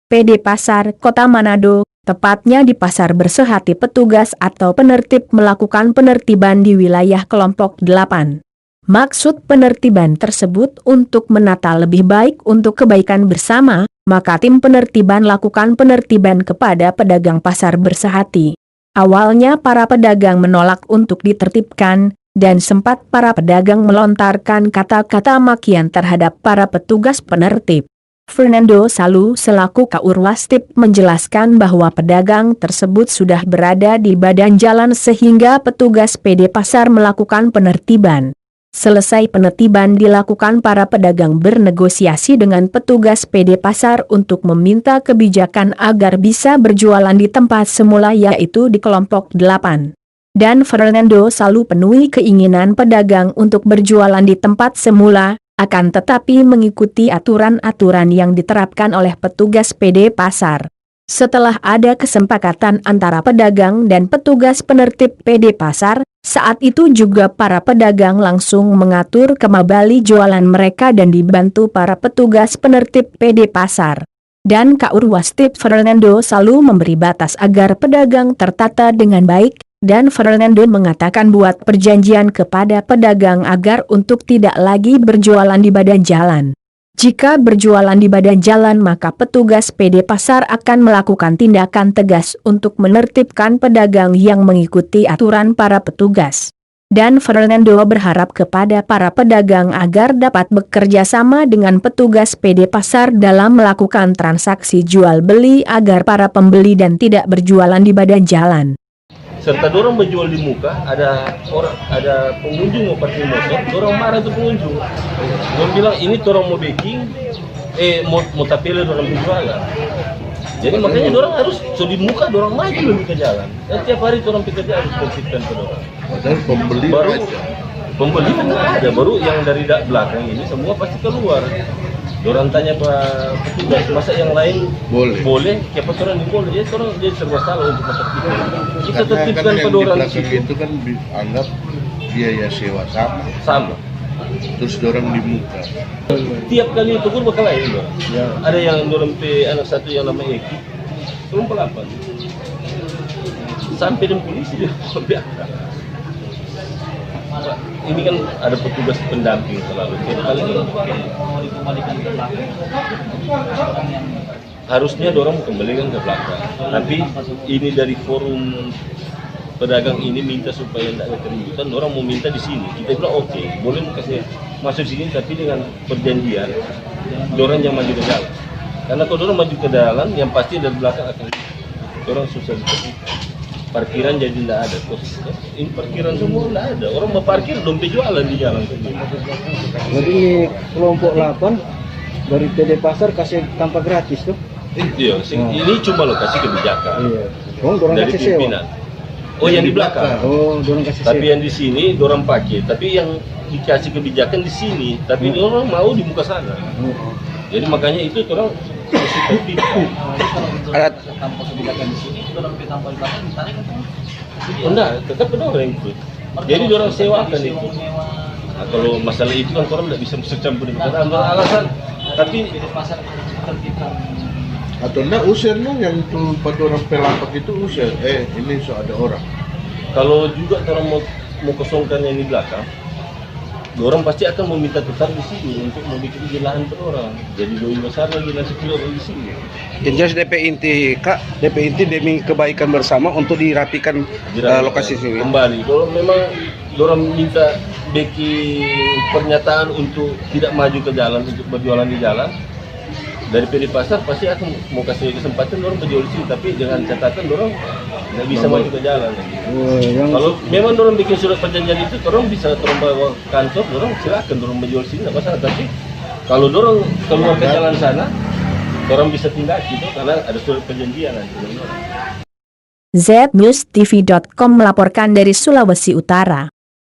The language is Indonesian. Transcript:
PD Pasar Kota Manado, tepatnya di Pasar Bersehati, petugas atau penertib melakukan penertiban di wilayah kelompok 8. Maksud penertiban tersebut untuk menata lebih baik untuk kebaikan bersama, maka tim penertiban lakukan penertiban kepada pedagang Pasar Bersehati. Awalnya para pedagang menolak untuk ditertibkan, dan sempat para pedagang melontarkan kata-kata makian terhadap para petugas penertib. Fernando Salu selaku Kaurwastip menjelaskan bahwa pedagang tersebut sudah berada di badan jalan sehingga petugas PD Pasar melakukan penertiban. Selesai penertiban dilakukan, para pedagang bernegosiasi dengan petugas PD Pasar untuk meminta kebijakan agar bisa berjualan di tempat semula, yaitu di kelompok 8. Dan Fernando Salu penuhi keinginan pedagang untuk berjualan di tempat semula, akan tetapi mengikuti aturan-aturan yang diterapkan oleh petugas PD Pasar. Setelah ada kesepakatan antara pedagang dan petugas penertib PD Pasar, saat itu juga para pedagang langsung mengatur kembali jualan mereka dan dibantu para petugas penertib PD Pasar. Dan Kaurwastip Fernando Salu memberi batas agar pedagang tertata dengan baik, dan Fernando mengatakan buat perjanjian kepada pedagang agar untuk tidak lagi berjualan di badan jalan. Jika berjualan di badan jalan maka petugas PD Pasar akan melakukan tindakan tegas untuk menertibkan pedagang yang mengikuti aturan para petugas. Dan Fernando berharap kepada para pedagang agar dapat bekerja sama dengan petugas PD Pasar dalam melakukan transaksi jual beli agar para pembeli dan tidak berjualan di badan jalan. Serta dorong menjual di muka, ada pengunjung mau parkir motor, dorong marah tuh pengunjung. Dorong bilang ini dorong mau baking, mau tapele dorong berjualan. Jadi makanya dorong harus di muka, dorong maju lebih ke jalan. Dan tiap hari dorong pekerja harus konsisten ke dorong. Padahal pembeli kan ada, baru yang dari belakang ini semua pasti keluar. Dorang tanya Pak petugas, masa yang lain boleh? Siapa orang yang boleh? Dia serba salah untuk menertibkan. Kita tertibkan pada orang di situ. Itu kan dianggap biaya sewa sama. Terus dorang di muka. Tiap kali tegur bakal lain dorang. Ya. Ada yang dorang anak satu yang namanya Eki, turun pelapan. Sampai dengan polisi dia biasa. Ini kan ada petugas pendamping selalu. Tiap kali harusnya dorong kembalikan ke belakang. Tapi ini dari forum pedagang ini minta supaya tidak ada keributan. Dorong mau minta di sini. Kita bilang oke, boleh kasih masuk sini tapi dengan perjanjian. Dorong yang maju ke jalan. Karena kalau dorong maju ke jalan, yang pasti dari belakang akan dorong susah dikasih. Parkiran jadi tidak ada, terus ini parkiran semua tidak ada. Orang mau parkir dompet jualan di jalan. Jadi kelompok 8 dari PD Pasar kasih tanpa gratis tuh? Iya, ini cuma lokasi kebijakan. Iya. Dari pimpinan. Oh, yang di belakang. Oh, dorong kasih tapi yang di sini dorong pakai. Tapi yang dikasih kebijakan di sini, tapi orang mau di muka sana. Jadi makanya itu orang Ada tanpa kebijakan di sini, orang tanpa di belakang ditarik kan? Enggak, tetap ada orang ikut. Jadi orang sewakan itu. Nah, kalau masalah itu kan orang tidak bisa masuk campur di belakang. Alasan, tapi di pasar tertibkan. Atau enggak usir no, yang tuh pada orang pelapak itu usir. Ini so ada orang. Kalau juga orang mau kosongkan yang di belakang, orang pasti akan meminta tetap di sini untuk membuat lahan per orang. Jadi lebih besar lagi nasi kilo di sini. Yang jelas DP inti demi kebaikan bersama untuk dirapikan lokasi sini. Kembali, kalau memang orang minta beki pernyataan untuk tidak maju ke jalan, untuk berjualan di jalan, dari PD Pasar pasti akan mau kasih kesempatan orang berjual di sini, tapi dengan catatan orang nggak bisa maju ke jalan. Kalau memang orang bikin surat perjanjian itu, orang bisa bawa kantor, orang silakan orang berjual di sini nggak masalah. Tapi kalau orang keluar ke jalan sana, orang bisa tindak gitu karena ada surat perjanjian nanti. ZNewsTV.com melaporkan dari Sulawesi Utara.